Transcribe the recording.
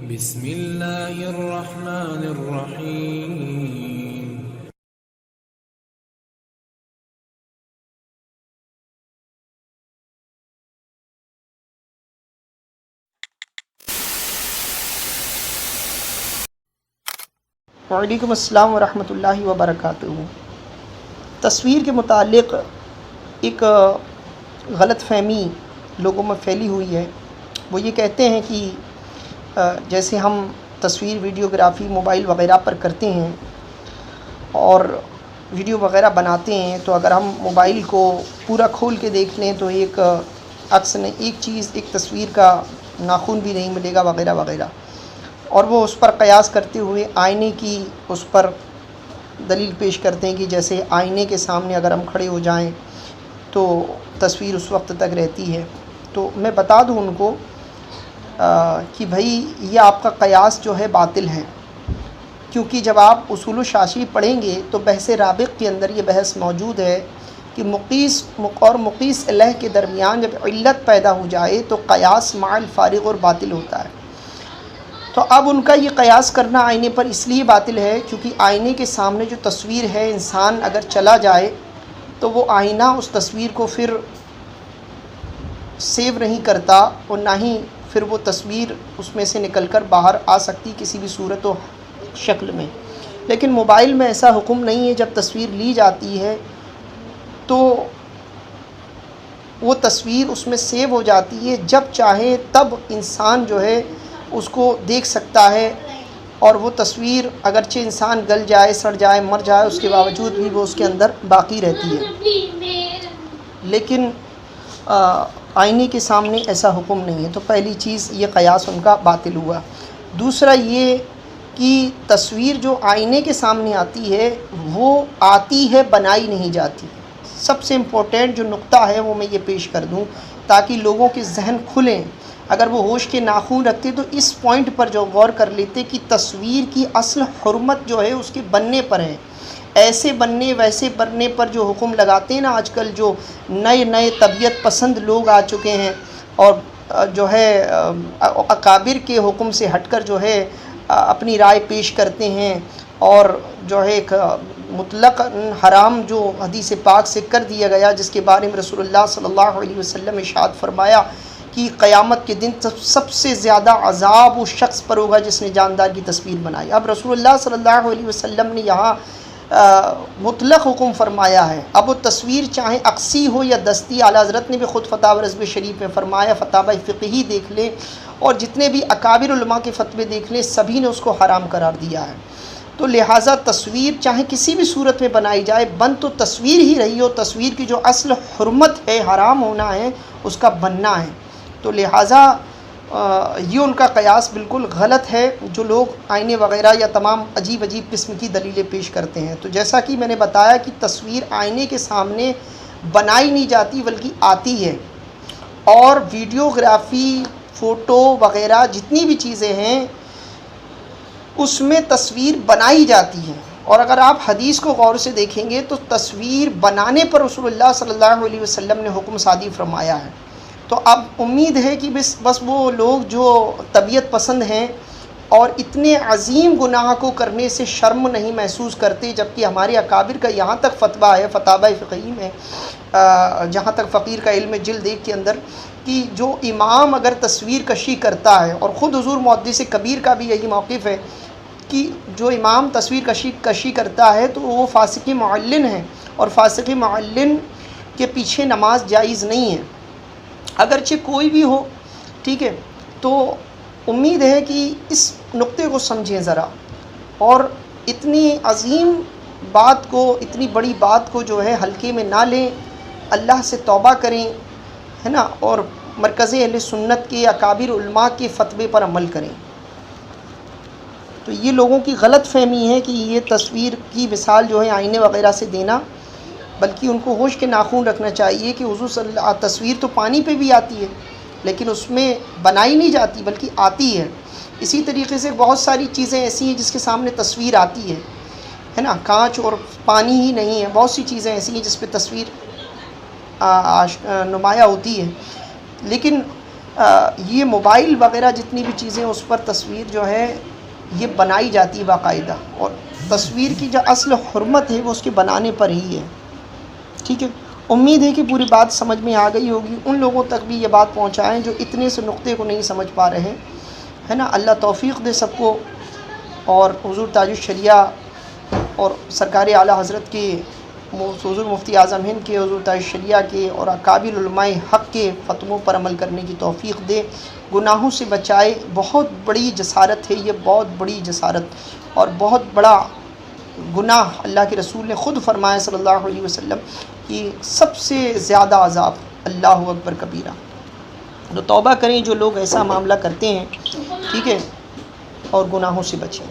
بسم اللہ الرحمن الرحیم۔ وعلیکم السلام ورحمۃ اللہ وبرکاتہ۔ تصویر کے متعلق ایک غلط فہمی لوگوں میں پھیلی ہوئی ہے۔ وہ یہ کہتے ہیں کہ جیسے ہم تصویر ویڈیوگرافی موبائل وغیرہ پر کرتے ہیں اور ویڈیو وغیرہ بناتے ہیں، تو اگر ہم موبائل کو پورا کھول کے دیکھ لیں تو ایک عکس نے ایک چیز ایک تصویر کا ناخن بھی نہیں ملے گا وغیرہ وغیرہ، اور وہ اس پر قیاس کرتے ہوئے آئینے کی اس پر دلیل پیش کرتے ہیں کہ جیسے آئینے کے سامنے اگر ہم کھڑے ہو جائیں تو تصویر اس وقت تک رہتی ہے۔ تو میں بتا دوں ان کو کہ بھائی یہ آپ کا قیاس جو ہے باطل ہے، کیونکہ جب آپ اصول و شاشی پڑھیں گے تو بحث رابق کے اندر یہ بحث موجود ہے کہ مقیس اور مقیس الہ کے درمیان جب علت پیدا ہو جائے تو قیاس مع الفارق اور باطل ہوتا ہے۔ تو اب ان کا یہ قیاس کرنا آئینے پر اس لیے باطل ہے کیونکہ آئینے کے سامنے جو تصویر ہے، انسان اگر چلا جائے تو وہ آئینہ اس تصویر کو پھر سیو نہیں کرتا اور نہ ہی پھر وہ تصویر اس میں سے نکل کر باہر آ سکتی کسی بھی صورت و شکل میں۔ لیکن موبائل میں ایسا حکم نہیں ہے، جب تصویر لی جاتی ہے تو وہ تصویر اس میں سیو ہو جاتی ہے، جب چاہے تب انسان جو ہے اس کو دیکھ سکتا ہے، اور وہ تصویر اگرچہ انسان گل جائے، سڑ جائے، مر جائے، اس کے باوجود بھی وہ اس کے اندر باقی رہتی ہے۔ لیکن آئینے کے سامنے ایسا حکم نہیں ہے۔ تو پہلی چیز یہ قیاس ان کا باطل ہوا۔ دوسرا یہ کہ تصویر جو آئینے کے سامنے آتی ہے وہ آتی ہے، بنائی نہیں جاتی۔ سب سے امپورٹنٹ جو نقطہ ہے وہ میں یہ پیش کر دوں تاکہ لوگوں کے ذہن کھلیں۔ اگر وہ ہوش کے ناخن رکھتے تو اس پوائنٹ پر جو غور کر لیتے کہ تصویر کی اصل حرمت جو ہے اس کے بننے پر ہے۔ ایسے بننے ویسے بننے پر جو حکم لگاتے ہیں نا آج کل جو نئے طبیعت پسند لوگ آ چکے ہیں، اور جو ہے اکابر کے حکم سے ہٹ کر جو ہے اپنی رائے پیش کرتے ہیں، اور جو ہے ایک مطلق حرام جو حدیث پاک سے کر دیا گیا، جس کے بارے میں رسول اللہ صلی اللہ علیہ وسلم ارشاد فرمایا کہ قیامت کے دن سب سے زیادہ عذاب اس شخص پر ہوگا جس نے جاندار کی تصویر بنائی۔ اب رسول اللہ صلی اللہ علیہ وسلم نے یہاں مطلق حکم فرمایا ہے۔ اب وہ تصویر چاہے عکسی ہو یا دستی، اعلیٰ حضرت نے بھی خود فتاوی رضوی شریف میں فرمایا، فتاوی فقہی دیکھ لیں اور جتنے بھی اکابر علماء کے فتوے دیکھ لیں، سبھی نے اس کو حرام قرار دیا ہے۔ تو لہٰذا تصویر چاہے کسی بھی صورت میں بنائی جائے، بن تو تصویر ہی رہی ہو، تصویر کی جو اصل حرمت ہے، حرام ہونا ہے، اس کا بننا ہے۔ تو لہٰذا یہ ان کا قیاس بالکل غلط ہے جو لوگ آئینے وغیرہ یا تمام عجیب قسم کی دلیلیں پیش کرتے ہیں۔ تو جیسا کہ میں نے بتایا کہ تصویر آئینے کے سامنے بنائی نہیں جاتی بلکہ آتی ہے، اور ویڈیوگرافی، فوٹو وغیرہ جتنی بھی چیزیں ہیں اس میں تصویر بنائی جاتی ہے۔ اور اگر آپ حدیث کو غور سے دیکھیں گے تو تصویر بنانے پر رسول اللہ صلی اللہ علیہ وسلم نے حکم صادر فرمایا ہے۔ تو اب امید ہے کہ بس وہ لوگ جو طبیعت پسند ہیں اور اتنے عظیم گناہ کو کرنے سے شرم نہیں محسوس کرتے، جبکہ ہمارے اکابر کا یہاں تک فتویٰ ہے، فتاوی فقہی میں، جہاں تک فقیر کا علم جلد 1 کے اندر، کہ جو امام اگر تصویر کشی کرتا ہے، اور خود حضور محدث کبیر کا بھی یہی موقف ہے کہ جو امام تصویر کشی کرتا ہے تو وہ فاسق معلن ہے، اور فاسق معلن کے پیچھے نماز جائز نہیں ہے، اگرچہ کوئی بھی ہو، ٹھیک ہے۔ تو امید ہے کہ اس نقطے کو سمجھیں ذرا، اور اتنی عظیم بات کو، اتنی بڑی بات کو جو ہے ہلکے میں نہ لیں، اللہ سے توبہ کریں، ہے نا، اور مرکز اہل سنت کے اکابر علماء کے فتوے پر عمل کریں۔ تو یہ لوگوں کی غلط فہمی ہے کہ یہ تصویر کی مثال جو ہے آئینے وغیرہ سے دینا، بلکہ ان کو ہوش کے ناخن رکھنا چاہیے کہ حضور صلی اللہ تصویر تو پانی پہ بھی آتی ہے لیکن اس میں بنائی نہیں جاتی بلکہ آتی ہے۔ اسی طریقے سے بہت ساری چیزیں ایسی ہیں جس کے سامنے تصویر آتی ہے نا، کانچ اور پانی ہی نہیں ہے، بہت سی چیزیں ایسی ہیں جس پہ تصویر نمایاں ہوتی ہے۔ لیکن یہ موبائل وغیرہ جتنی بھی چیزیں اس پر تصویر جو ہے یہ بنائی جاتی ہے باقاعدہ، اور تصویر کی جو اصل حرمت ہے وہ اس کے بنانے پر ہی ہے، ٹھیک ہے۔ امید ہے کہ پوری بات سمجھ میں آ گئی ہوگی، ان لوگوں تک بھی یہ بات پہنچائیں جو اتنے سے نقطے کو نہیں سمجھ پا رہے ہے نا۔ اللہ توفیق دے سب کو، اور حضور تاج الشریعہ اور سرکار اعلیٰ حضرت کے حضور مفتی اعظم ہند کے، حضور تاج الشریعہ کے اور اکابر علماء حق کے فتووں پر عمل کرنے کی توفیق دے، گناہوں سے بچائے۔ بہت بڑی جسارت ہے یہ، بہت بڑی جسارت اور بہت بڑا گناہ۔ اللہ کے رسول نے خود فرمایا صلی اللہ علیہ وسلم کہ سب سے زیادہ عذاب اللہ اکبر کبیرہ۔ تو توبہ کریں جو لوگ ایسا معاملہ کرتے ہیں، ٹھیک ہے، اور گناہوں سے بچیں۔